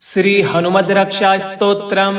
श्री हनुमद्रक्षा स्तोत्रम्।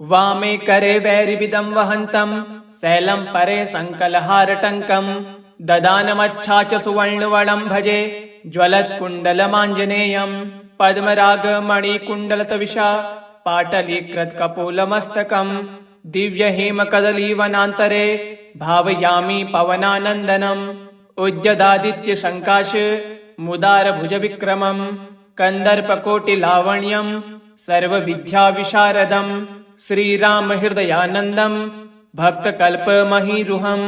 वामे करे वैरिविदं वहन्तं शैलं परे संकलहारटङ्कं ददानमच्छाच सुवर्णवलं भजे ज्वलत्कुण्डलमाञ्जनेयं पद्मरागमणिकुण्डलतविषा पाटलीकृतकपोलमस्तकं दिव्यहेमकदलीवनान्तरे भावयामि पवनानन्दनम् उद्यदादित्यशङ्काश मुदारभुजविक्रमं कन्दर्पकोटिलावण्यं सर्वविद्याविशारदं श्रीरामहृदयानन्दं भक्तकल्पमहीरुहम्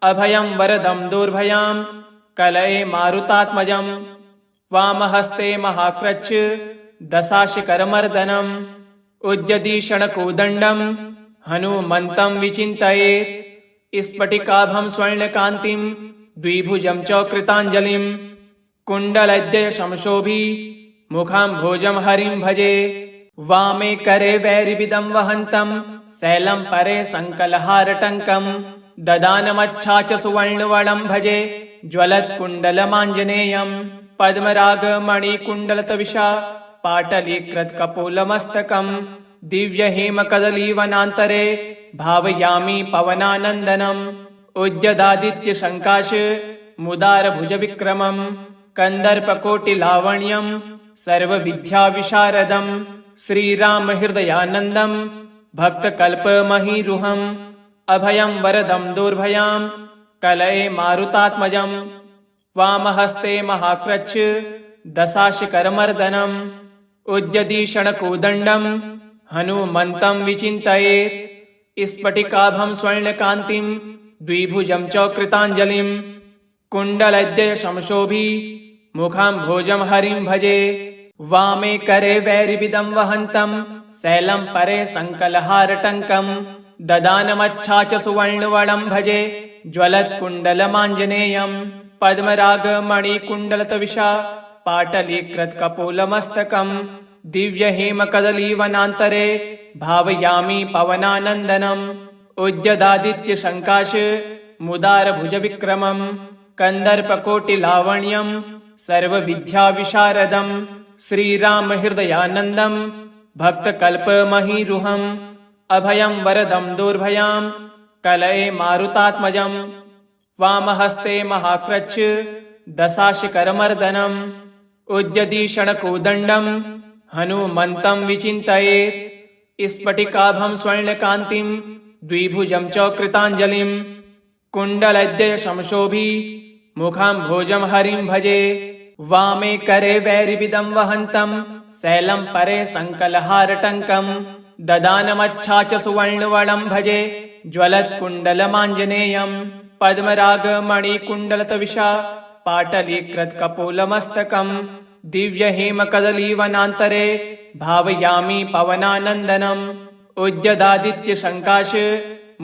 अभयं वरदं दुर्भयां कलये मारुतात्मजं वामहस्ते महाक्रच्छ दशाशिखरमर्दनम् उद्यतीषणकोदण्डं हनुमन्तं विचिन्तयेत् स्फटिकाभं स्वर्णकान्तिं द्विभुजं च कृताञ्जलिं कुण्डलद्वय संशोभि मुखाम्भोजं हरिं भजे वामे करे वैरिविदं वहन्तं शैलं परे संकलहारटङ्कं ददानमच्छाच सुवर्णवलं भजे ज्वलत्कुण्डलमाञ्जनेयं पद्मरागमणिकुण्डलतविषा पाटलीकृतकपोलमस्तकं दिव्यहेमकदलीवनान्तरे भावयामि पवनानन्दनम् उद्यदादित्यशङ्काश मुदारभुजविक्रमं कन्दर्पकोटिलावण्यं सर्वविद्याविशारदं श्रीरामहृदयानन्दं भक्तकल्पमहीरुहम् अभयं वरदं दुर्भयां कलये मारुतात्मजं वामहस्ते महाक्रच्छ दशाशिखरमर्दनम् उद्यतीषणकोदण्डं हनुमन्तं विचिन्तयेत् स्फटिकाभं स्वर्णकान्तिं द्विभुजं च कृताञ्जलिं कुण्डलद्वय संशोभि मुखाम्भोजं हरिं भजे वामे करे वैरिविदं वहन्तं शैलं परे संकलहारटङ्कं ददानमच्छाच सुवर्णवलं भजे ज्वलत्कुण्डलमाञ्जनेयं पद्मरागमणिकुण्डलतविषा पाटलीकृतकपोलमस्तकं दिव्यहेमकदलीवनान्तरे भावयामि पवनानन्दनम् उद्यदादित्यशङ्काश मुदारभुजविक्रमं कन्दर्पकोटिलावण्यं सर्वविद्याविशारदं श्रीरामहृदयानन्दं भक्तकल्पमहीरुहम् अभयं वरदं दुर्भयां कलये मारुतात्मजं वामहस्ते महाक्रच्छ दशाशिखरमर्दनम् उद्यतीषणकोदण्डं हनुमन्तं विचिन्तयेत् स्फटिकाभं स्वर्णकान्तिं द्विभुजं च कृताञ्जलिं कुण्डलद्वय संशोभि मुखाम्भोजं हरिं भजे वामे करे वैरिविदं वहन्तं शैलं परे संकलहारटङ्कं ददानमच्छाच सुवर्णवलं भजे ज्वलत्कुण्डलमाञ्जनेयं पद्मरागमणिकुण्डलतविषा पाटलीकृतकपोलमस्तकं दिव्यहेमकदलीवनान्तरे भावयामि पवनानन्दनम् उद्यदादित्यशङ्काश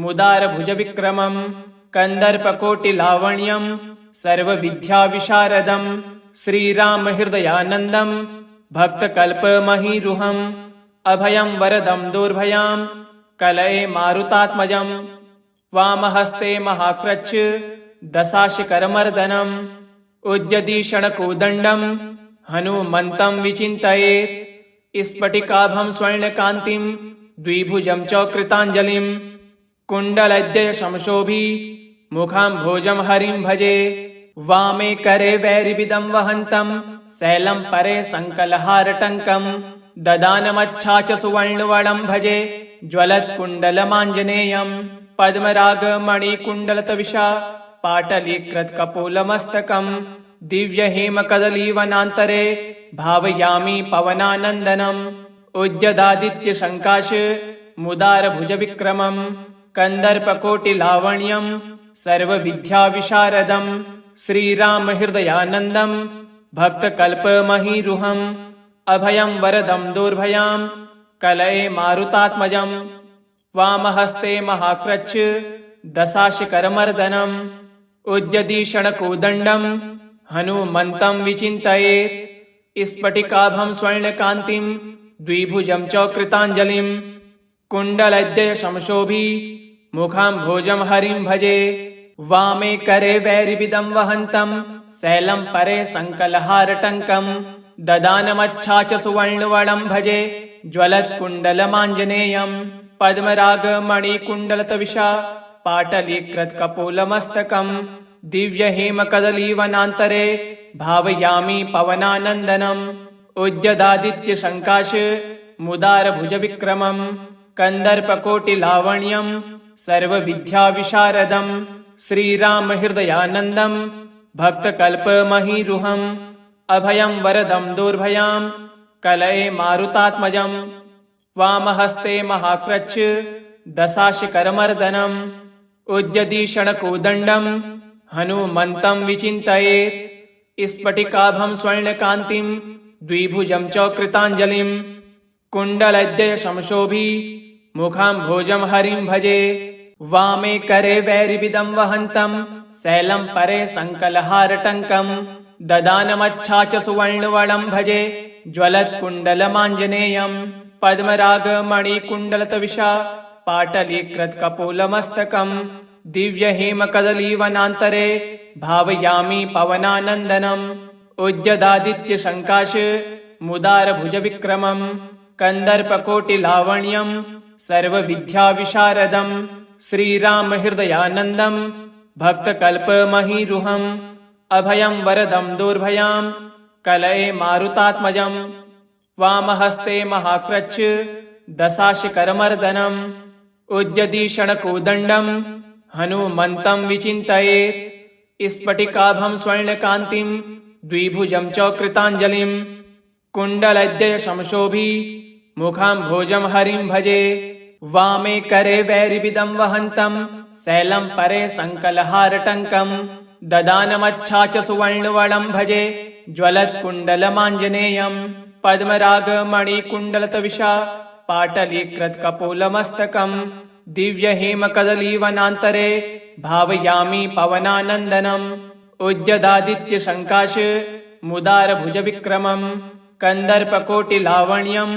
मुदारभुजविक्रमं कन्दर्पकोटिलावण्यं सर्वविद्याविशारदं श्रीरामहृदयानन्दं भक्तकल्पमहीरुहम् अभयं वरदं दुर्भयां कलये मारुतात्मजं वामहस्ते महाक्रच्छ दशाशिखरमर्दनम् उद्यतीषणकोदण्डं हनुमन्तं विचिन्तयेत् स्फटिकाभं स्वर्णकान्तिं द्विभुजं च कृताञ्जलिं कुण्डलद्वय संशोभि मुखाम्भोजं हरिं भजे वामे करे वैरिविदं वहन्तं शैलं परे संकलहारटङ्कं ददानमच्छाच सुवर्णवलं भजे ज्वलत्कुण्डलमाञ्जनेयं पद्मरागमणिकुण्डलतविषा पाटलीकृतकपोलमस्तकं दिव्यहेमकदलीवनान्तरे भावयामि पवनानन्दनम् उद्यदादित्यशङ्काश मुदारभुजविक्रमं कन्दर्पकोटिलावण्यं सर्वविद्याविशारदं श्रीरामहृदयानन्दं भक्तकल्पमहीरुहम् अभयं वरदं दुर्भयां कलये मारुतात्मजं वामहस्ते महाक्रच्छ दशाशिखरमर्दनम् उद्यतीषणकोदण्डं हनुमन्तं विचिन्तयेत् स्फटिकाभं स्वर्णकान्तिं द्विभुजं च कृताञ्जलिं कुण्डलद्वय संशोभि मुखाम्भोजं हरिं भजे वामे करे वैरिविदं वहन्तं शैलं परे संकलहारटङ्कं ददानमच्छा च सुवर्णवणं भजे ज्वलत्कुण्डलमाञ्जनेयं पद्मरागमणिकुण्डलतविषा पाटलीकृतकपोलमस्तकं दिव्यहेमकदलीवनान्तरे भावयामि पवनानन्दनम् उद्यदादित्यशङ्काश मुदारभुजविक्रमं कन्दर्पकोटिलावण्यं सर्वविद्याविशारदं श्रीरामहृदयानन्दं भक्तकल्पमहीरुहम् अभयं वरदं दुर्भयां कलये मारुतात्मजं वामहस्ते महाक्रच्छ दशाशिखरमर्दनम् उद्यदीषणकोदण्डं हनुमन्तं विचिन्तयेत् स्फटिकाभं स्वर्णकान्तिं द्विभुजं च कृताञ्जलिं कुण्डलद्वयशमशोभि मुखाम्भोजं हरिं भजे वामे करे वैरिविदं वहन्तं शैलं परे सङ्कलहारटङ्कं ददानमच्छा च सुवर्णवणं भजे ज्वलत्कुण्डलमाञ्जनेयं पद्मरागमणिकुण्डलतविषा पाटलीकृतकपोलमस्तकं दिव्यहेमकदलीवनान्तरे भावयामि पवनानन्दनम् उद्यदादित्यशङ्काश मुदारभुजविक्रमं कन्दर्पकोटिलावण्यं सर्वविद्याविशारदं श्रीरामहृदयानन्दं भक्तकल्पमहीरुहम् अभयं वरदं दुर्भयां कलये मारुतात्मजं वामहस्ते महाक्रच्छ दशाशिखरमर्दनम् उद्यदीषणकोदण्डं हनुमन्तं विचिन्तयेत् स्फटिकाभं स्वर्णकान्तिं द्विभुजं च कृताञ्जलिं कुण्डलद्वयशमशोभि मुखाम्भोजं हरिं भजे वामे करे वैरिविदं वहन्तं शैलं परे सङ्कलहारटङ्कं ददानमच्छा च सुवर्णवणं भजे ज्वलत्कुण्डलमाञ्जनेयं पद्मरागमणिकुण्डलतविषा पाटलीकृतकपोलमस्तकं दिव्यहेमकदलीवनान्तरे भावयामि पवनानन्दनम् उद्यदादित्यशङ्काश मुदारभुजविक्रमं कन्दर्पकोटिलावण्यं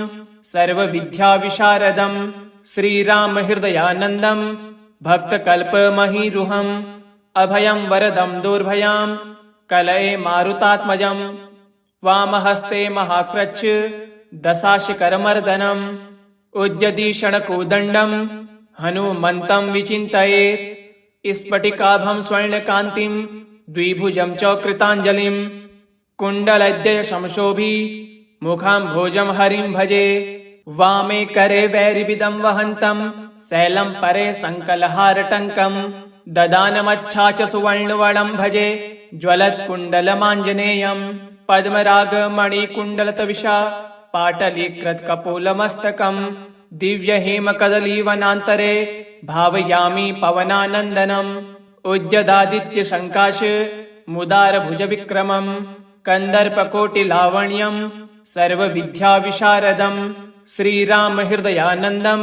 सर्वविद्याविशारदं श्रीरामहृदयानन्दं भक्तकल्पमहीरुहम् अभयं वरदं दुर्भयां कलये मारुतात्मजं वामहस्ते महाक्रच्छ दशाशिखरमर्दनम् उद्यदीषणकोदण्डं हनुमन्तं विचिन्तयेत् स्फटिकाभं स्वर्णकान्तिं द्विभुजं च कृताञ्जलिं कुण्डलद्वयशमशोभि मुखाम्भोजं हरिं भजे वामे करे वैरिविदं वहन्तं शैलं परे सङ्कलहारटङ्कं ददानमच्छा च सुवर्णवणं भजे ज्वलत्कुण्डलमाञ्जनेयं पद्मरागमणिकुण्डलतविषा पाटलीकृतकपोलमस्तकं दिव्यहेमकदलीवनान्तरे भावयामि पवनानन्दनम् उद्यदादित्यशङ्काश मुदारभुजविक्रमं कन्दर्पकोटिलावण्यं सर्वविद्याविशारदं श्रीरामहृदयानन्दं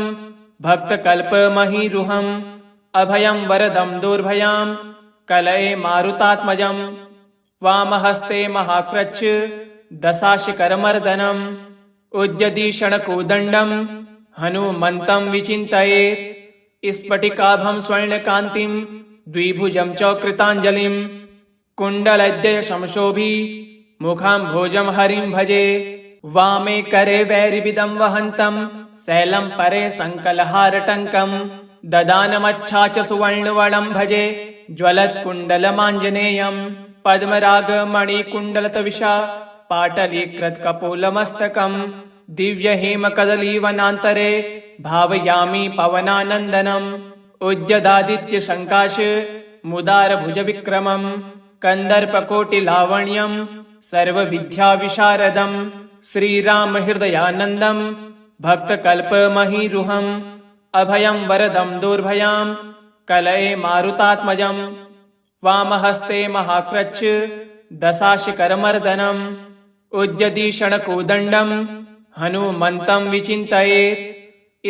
भक्तकल्पमहीरुहम् अभयं वरदं दुर्भयां कलये मारुतात्मजं वामहस्ते महाक्रच्छ दशाशिखरमर्दनम् उद्यदीषणकोदण्डं हनुमन्तं विचिन्तयेत् स्फटिकाभं स्वर्णकान्तिं द्विभुजं च कृताञ्जलिं कुण्डलद्वयशमशोभि मुखाम्भोजं हरिं भजे वामे करे वैरिविदं वहन्तं शैलं परे सङ्कलहारटङ्कं ददानमच्छा च सुवर्णवणं भजे ज्वलत्कुण्डलमाञ्जनेयं पद्मरागमणिकुण्डलतविषा पाटलीकृतकपोलमस्तकं दिव्यहेमकदलीवनान्तरे भावयामि पवनानन्दनम् उद्यदादित्यशङ्काश मुदारभुजविक्रमं कन्दर्पकोटिलावण्यं सर्वविद्याविशारदं श्रीरामहृदयानन्दं भक्तकल्पमहीरुहम् अभयं वरदं दुर्भयां कलये मारुतात्मजं वामहस्ते महाक्रच्छ दशाशिखरमर्दनम् उद्यदीषणकोदण्डं हनुमन्तं विचिन्तयेत्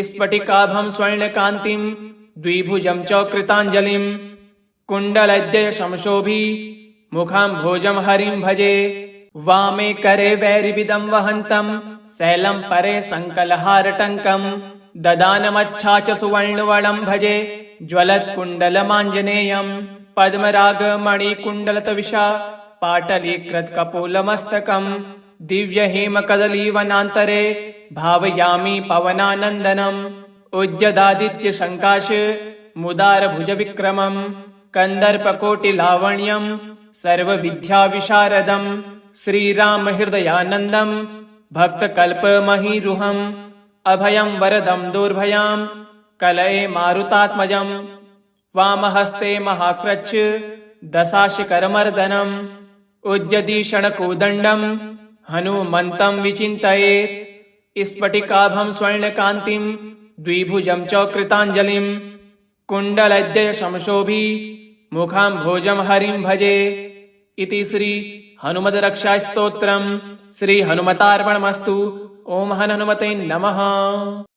स्फटिकाभं स्वर्णकान्तिं द्विभुजं च कृताञ्जलिं कुण्डलद्वयशमशोभि मुखाम्भोजं हरिं भजे वामे करे वैरिविदं वहन्तं शैलं परे सङ्कलहारटङ्कं ददानमच्छा च सुवर्णवणं भजे ज्वलत्कुण्डलमाञ्जनेयं पद्मरागमणिकुण्डलतविषा पाटलीकृतकपोलमस्तकं दिव्यहेमकदलीवनान्तरे भावयामि पवनानन्दनम् उद्यदादित्यशङ्काश मुदारभुजविक्रमम् कन्दर्पकोटिलावण्यम् सर्वविद्याविशारदम् श्रीरामहृदयानन्दम् भक्तकल्पमहीरुहम् अभयम् वरदम् दुर्भयाम् कलये मारुतात्मजम् वामहस्ते महाक्रच्छ दशाशिखरमर्दनम् उद्यदीषणकोदण्डम् हनुमन्तम् विचिन्तयेत् स्फटिकाभम् स्वर्णकान्तिम् द्विभुजम् च कृताञ्जलिम् कुण्डलद्वयशमशोभि मुखाम्भोजम् हरिम् भजे इति श्री हनुमद्रक्षास्तोत्रम् श्री हनुमतार्पणमस्तु। ओम हनुमते नमः।